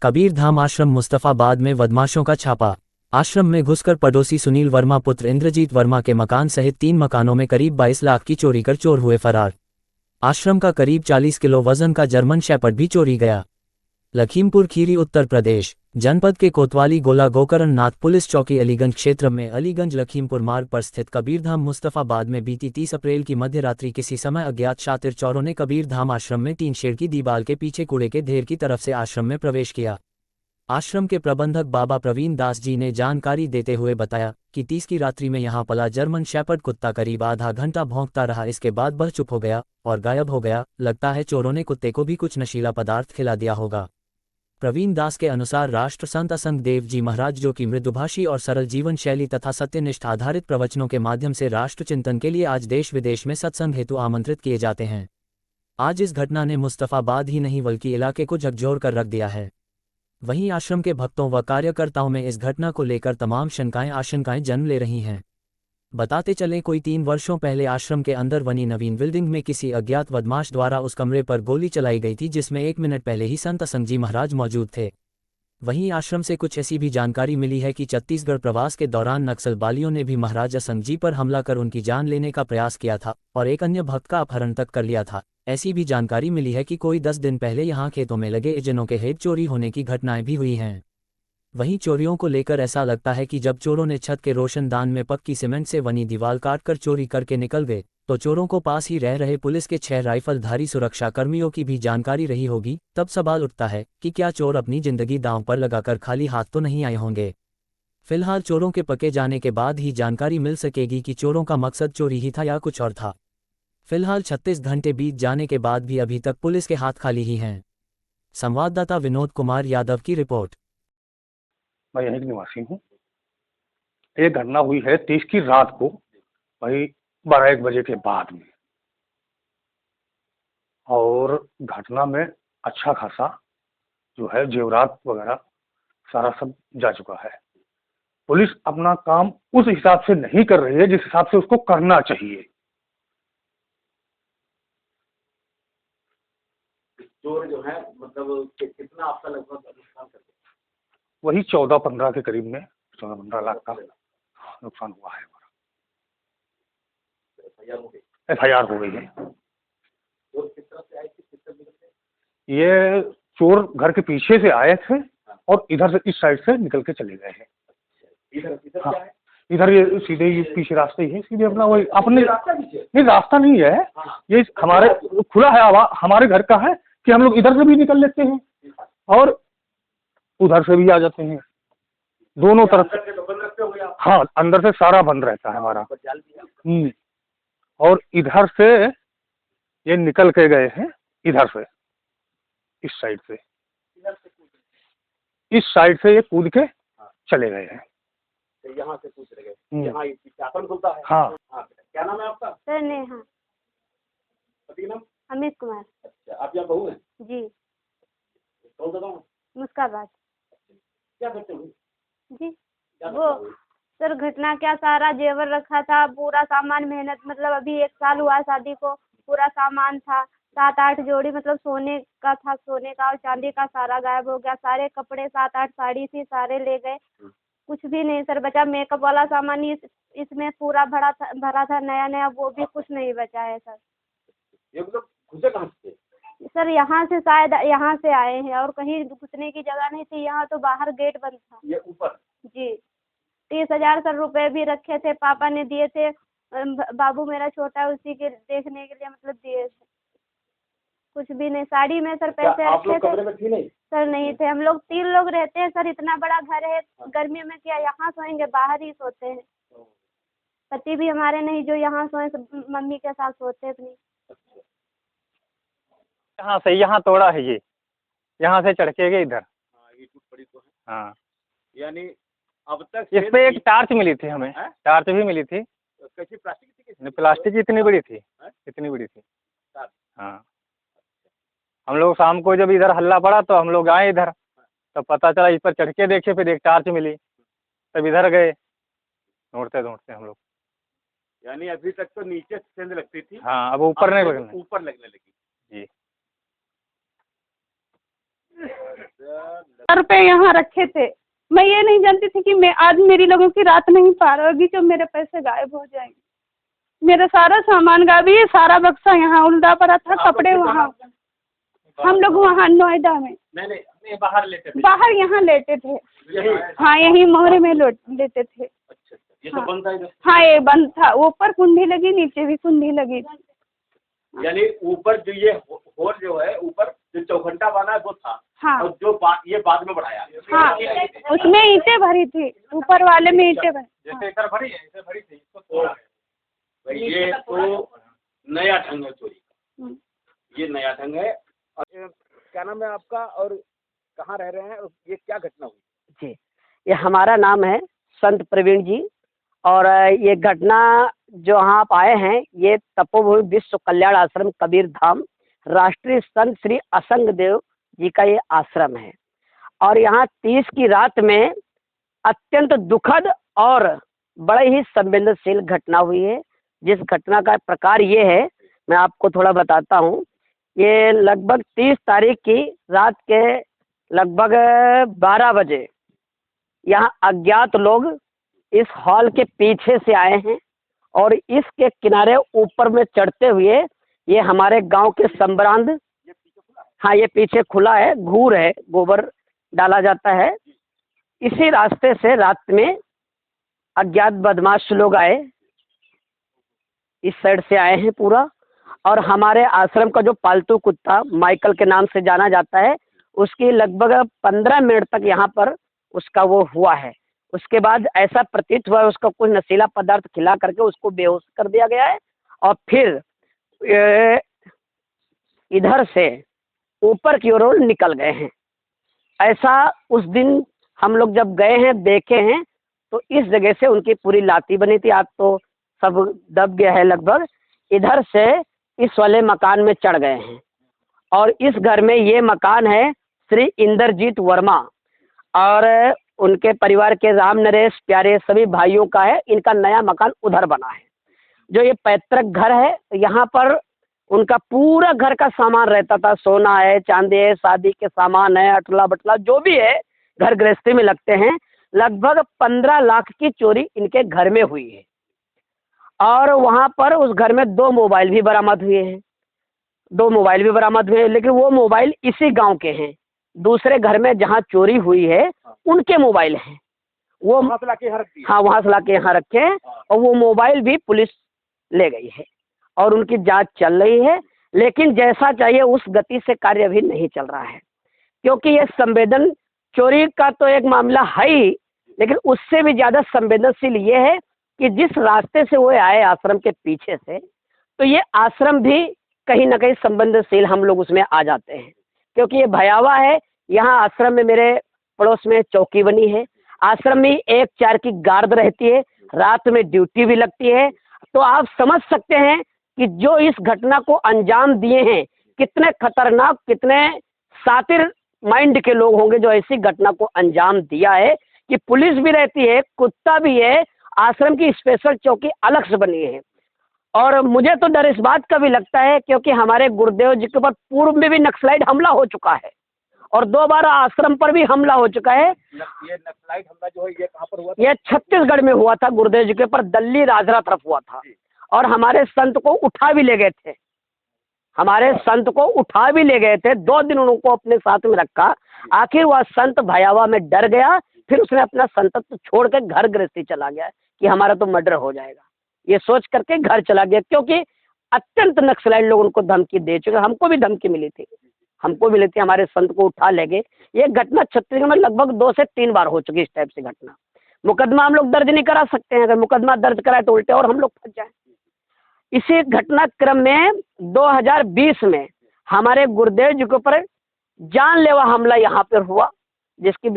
कबीरधाम आश्रम मुस्तफाबाद में बदमाशों का छापा। आश्रम में घुसकर पड़ोसी सुनील वर्मा पुत्र इंद्रजीत वर्मा के मकान सहित 3 मकानों में करीब 22 लाख की चोरी कर चोर हुए फरार। आश्रम का करीब 40 किलो वजन का जर्मन शेपर्ड भी चोरी गया। लखीमपुर खीरी उत्तर प्रदेश जनपद के कोतवाली गोला गोकरण नाथ पुलिस चौकी अलीगंज क्षेत्र में अलीगंज लखीमपुर मार्ग पर स्थित कबीरधाम मुस्तफाबाद में बीती 30 अप्रैल की मध्य रात्रि किसी समय अज्ञात शातिर चोरों ने कबीरधाम आश्रम में 3 शेर की दीवार के पीछे कूड़े के ढेर की तरफ से आश्रम में प्रवेश किया। आश्रम के प्रबंधक बाबा प्रवीण दास जी ने जानकारी देते हुए बताया कि 30 की रात्रि में यहां पला जर्मन शेपर्ड कुत्ता करीब आधा घंटा भौंकता रहा, इसके बाद वह चुप हो गया और गायब हो गया। लगता है चोरों ने कुत्ते को भी कुछ नशीला पदार्थ खिला दिया होगा। प्रवीण दास के अनुसार राष्ट्र संत असंग देव जी महाराज, जो कि मृदुभाषी और सरल जीवन शैली तथा सत्यनिष्ठ आधारित प्रवचनों के माध्यम से राष्ट्र चिंतन के लिए आज देश विदेश में सत्संग हेतु आमंत्रित किए जाते हैं, आज इस घटना ने मुस्तफाबाद ही नहीं बल्कि इलाके को झकझोर कर रख दिया है। वहीं आश्रम के भक्तों व कार्यकर्ताओं में इस घटना को लेकर तमाम शंकाएं आशंकाएं जन्म ले रही हैं। बताते चलें, कोई 3 वर्षों पहले आश्रम के अंदर बनी नवीन बिल्डिंग में किसी अज्ञात बदमाश द्वारा उस कमरे पर गोली चलाई गई थी जिसमें 1 मिनट पहले ही संत असंग जी महाराज मौजूद थे। वहीं आश्रम से कुछ ऐसी भी जानकारी मिली है कि छत्तीसगढ़ प्रवास के दौरान नक्सलवादियों ने भी महाराज असंग जी पर हमला कर उनकी जान लेने का प्रयास किया था और एक अन्य भक्त का अपहरण तक कर लिया था। ऐसी भी जानकारी मिली है कि कोई 10 दिन पहले यहां खेतों में लगे इंजनों के हेड चोरी होने की घटनाएं भी हुई हैं। वहीं चोरियों को लेकर ऐसा लगता है कि जब चोरों ने छत के रोशनदान में पक्की सीमेंट से बनी दीवार काटकर चोरी करके निकल गए तो चोरों को पास ही रह रहे पुलिस के 6 राइफलधारी सुरक्षा कर्मियों की भी जानकारी रही होगी। तब सवाल उठता है कि क्या चोर अपनी जिंदगी दांव पर लगाकर खाली हाथ तो नहीं आए होंगे। फिलहाल चोरों के पकड़े जाने के बाद ही जानकारी मिल सकेगी कि चोरों का मकसद चोरी ही था या कुछ और था। फिलहाल 36 घंटे बीत जाने के बाद भी अभी तक पुलिस के हाथ खाली ही हैं। संवाददाता विनोद कुमार यादव की रिपोर्ट। मैं यहीं की निवासी हूँ। एक घटना हुई है 30 की रात को, भाई 12-1 बजे के बाद में, और घटना में अच्छा खासा जो है जेवरात वगैरह सारा सब जा चुका है। पुलिस अपना काम उस हिसाब से नहीं कर रही है जिस हिसाब से उसको करना चाहिए। चोर जो है मतलब कितना आपका लगभग नुकसान कर दिया? वही 14-15 के करीब में 14-15 लाख का नुकसान हुआ है हमारा। FIR हो गई है। चोर किस तरह से आए थे, किस तरह से? ये चोर घर के पीछे से आए थे और इधर से इस साइड से निकल के चले गए हैं। इधर हाँ, क्या है? इधर ये सीधे ये पीछे रास्ते ही है, सीधे अपना वही अपने नहीं, रास्ता नहीं है। ये हमारे खुला है, हमारे घर का है कि हम लोग इधर से भी निकल लेते हैं और उधर से भी आ जाते हैं, दोनों तरफ से। हाँ, अंदर से सारा बंद रहता है हमारा। और इधर से ये निकल के गए हैं, इधर से इस साइड से, इस साइड से ये कूद के चले गए हैं। यहाँ से पूछ रहे यहाँ चाकन खुलता है। हाँ। क्या नाम है आपका? सर नेहा। पति नाम? अमित कुमार। अच्छा, आप यहाँ बहू हैं? जी। कौन सा गाँव? मुस्काबाद। क्या करते हो जी? वो सर घटना क्या, सारा जेवर रखा था, पूरा सामान, मेहनत, मतलब अभी 1 साल हुआ शादी को, पूरा सामान था, 7-8 जोड़ी मतलब सोने का था, सोने का और चांदी का सारा गायब हो गया। सारे कपड़े 7-8 साड़ी थी, सारे ले गए। कुछ भी नहीं सर बचा। मेकअप वाला सामान ही इसमें पूरा भरा था नया, वो भी कुछ नहीं बचा है सर। ये मतलब घुसे कहाँ से? सर यहाँ से, शायद यहाँ से आए हैं और कहीं घुसने की जगह नहीं थी। यहाँ तो बाहर गेट बंद था। ये ऊपर? जी। 30,000 सर रुपए भी रखे थे, पापा ने दिए थे, बाबू मेरा छोटा है उसी के देखने के लिए मतलब दिए थे। कुछ भी नहीं। साड़ी में सर पैसे आप लोग रखे थे। कमरे में थी नहीं? सर नहीं थे, हम लोग 3 लोग रहते हैं सर, इतना बड़ा घर है, गर्मी में क्या यहाँ सोएंगे, बाहर ही सोते हैं। पति भी हमारे नहीं जो यहाँ सोए, मम्मी के साथ सोते अपनी। यहाँ तोड़ा है, ये यहाँ से चढ़ के गए इधर। ये टूट पड़ी तो है। हाँ, यानी अब तक इस पे एक टार्च मिली थी हमें। टार्च भी मिली थी। कैसी प्लास्टिक थी? प्लास्टिक की इतनी बड़ी थी, इतनी बड़ी थी। हाँ, हम लोग शाम को जब इधर हल्ला पड़ा तो हम लोग आए इधर, तब पता चला, इस पर चढ़ के देखे, फिर एक टार्च मिली, तब इधर गए ढूंढते ढूंढते हम लोग। यानी अभी तक तो नीचे सेंध लगती थी। हाँ, अब ऊपर नहीं लगने, ऊपर लगने लगी। जी। सर पे यहाँ रखे थे। मैं ये नहीं जानती थी कि मैं आज मेरी लोगों की रात नहीं पार होगी जो मेरे पैसे गायब हो जाएंगे। मेरा सारा सामान गायब है, सारा बक्सा यहाँ उल्टा पड़ा था, कपड़े वहाँ, हम लोग वहाँ नोएडा में नहीं बाहर लेते थे। बाहर यहाँ लेटे थे। हाँ यही मोहरे में लेते थे। अच्छा ये तो बंद था इधर। हाँ ये बंद था, ऊपर कुंडी लगी, नीचे भी कुंडी लगी। यानी ऊपर जो ये होल जो है, ऊपर जो चौखंटा बना है वो था। हाँ। और जो ये बाद में बढ़ाया। हाँ उसमें ईंटें भरी थी, ऊपर वाले में ईंटें भरी। जैसे इधर भरी है, इधर भरी थी, इसको तोड़ा है। ये तो नया ढंग है चोरी का, ये नया ढंग है। और क्या नाम है आपका और कहाँ रह रहे हैं और ये क्या घटना हुई? जी, ये हमारा नाम है संत प्रवीण जी, और ये घटना जो यहाँ आप आए हैं ये तपोभूमि विश्व कल्याण आश्रम कबीर धाम राष्ट्रीय संत श्री असंग देव जी का ये आश्रम है। और यहाँ 30 की रात में अत्यंत दुखद और बड़े ही संवेदनशील घटना हुई है। जिस घटना का प्रकार ये है, मैं आपको थोड़ा बताता हूँ। ये लगभग 30 तारीख की रात के लगभग 12 बजे यहाँ अज्ञात लोग इस हॉल के पीछे से आए हैं और इसके किनारे ऊपर में चढ़ते हुए ये हमारे गांव के संबरांध, हाँ ये पीछे खुला है, घूर है, गोबर डाला जाता है, इसी रास्ते से रात में अज्ञात बदमाश लोग आए, इस साइड से आए हैं पूरा। और हमारे आश्रम का जो पालतू कुत्ता माइकल के नाम से जाना जाता है, उसकी लगभग 15 मिनट तक यहाँ पर उसका वो हुआ है। उसके बाद ऐसा प्रतीत हुआ है उसका कुछ नशीला पदार्थ खिला करके उसको बेहोश कर दिया गया है। और फिर इधर से ऊपर की ओर निकल गए हैं। ऐसा उस दिन हम लोग जब गए हैं देखे हैं तो इस जगह से उनकी पूरी लाती बनी थी। आज तो सब दब गया है लगभग। इधर से इस वाले मकान में चढ़ गए हैं और इस घर में ये मकान है श्री इंद्रजीत वर्मा और उनके परिवार के राम नरेश प्यारे सभी भाइयों का है। इनका नया मकान उधर बना है। जो ये पैतृक घर है, यहाँ पर उनका पूरा घर का सामान रहता था, सोना है, चांदी है, शादी के सामान है, अटला बटला जो भी है घर गृहस्थी में लगते हैं। लगभग 15 लाख की चोरी इनके घर में हुई है। और वहाँ पर उस घर में 2 मोबाइल भी बरामद हुए हैं, 2 मोबाइल भी बरामद हुए हैं, लेकिन वो मोबाइल इसी गांव के हैं। दूसरे घर में जहाँ चोरी हुई है उनके मोबाइल हैं, वो वहाँ से लाके यहाँ रख दिए। हाँ वहाँ से लाके यहाँ रखे हैं और वो मोबाइल भी पुलिस ले गई है और उनकी जांच चल रही है। लेकिन जैसा चाहिए उस गति से कार्य अभी नहीं चल रहा है, क्योंकि ये संवेदन चोरी का तो एक मामला है ही, लेकिन उससे भी ज़्यादा संवेदनशील ये है कि जिस रास्ते से वो आए आश्रम के पीछे से, तो ये आश्रम भी कहीं ना कहीं संवेदनशील हम लोग उसमें आ जाते हैं, क्योंकि ये भयावह है। यहाँ आश्रम में मेरे पड़ोस में चौकी बनी है, आश्रम में 1-4 की गार्ड रहती है, रात में ड्यूटी भी लगती है। तो आप समझ सकते हैं कि जो इस घटना को अंजाम दिए हैं कितने खतरनाक, कितने सातिर माइंड के लोग होंगे जो ऐसी घटना को अंजाम दिया है कि पुलिस भी रहती है, कुत्ता भी है, आश्रम की स्पेशल चौकी अलग से बनी है। और मुझे तो डर इस बात का भी लगता है क्योंकि हमारे गुरुदेव जी के ऊपर पूर्व में भी नक्सलाइट हमला हो चुका है और 2 बार आश्रम पर भी हमला हो चुका है। ये नक्सलाइट हमला जो है ये कहाँ पर हुआ था? ये छत्तीसगढ़ में हुआ था, गुरुदेव जी के ऊपर दल्ली राजरा तरफ हुआ था और हमारे संत को उठा भी ले गए थे, हमारे संत को उठा भी ले गए थे। 2 दिन उनको अपने साथ में रखा। आखिर वह संत भयावह में डर गया, फिर उसने अपना संतत्व छोड़ कर घर गृहस्थी चला गया कि हमारा तो मर्डर हो जाएगा, ये सोच करके घर चला गया। क्योंकि अत्यंत नक्सलाइट लोग उनको धमकी दे चुके, हमको भी धमकी मिली थी, हमको मिली थी, हमारे संत को उठा ले गए। ये घटना छत्तीसगढ़ में लगभग 2 से 3 बार हो चुकी इस टाइप से घटना। मुकदमा हम लोग दर्ज नहीं करा सकते हैं, अगर मुकदमा दर्ज कराए तो उल्टे और हम लोग फंस जाए। इसी घटनाक्रम में 2020 में हमारे गुरुदेव जी के ऊपर जानलेवा हमला यहाँ पर हुआ, जिसकी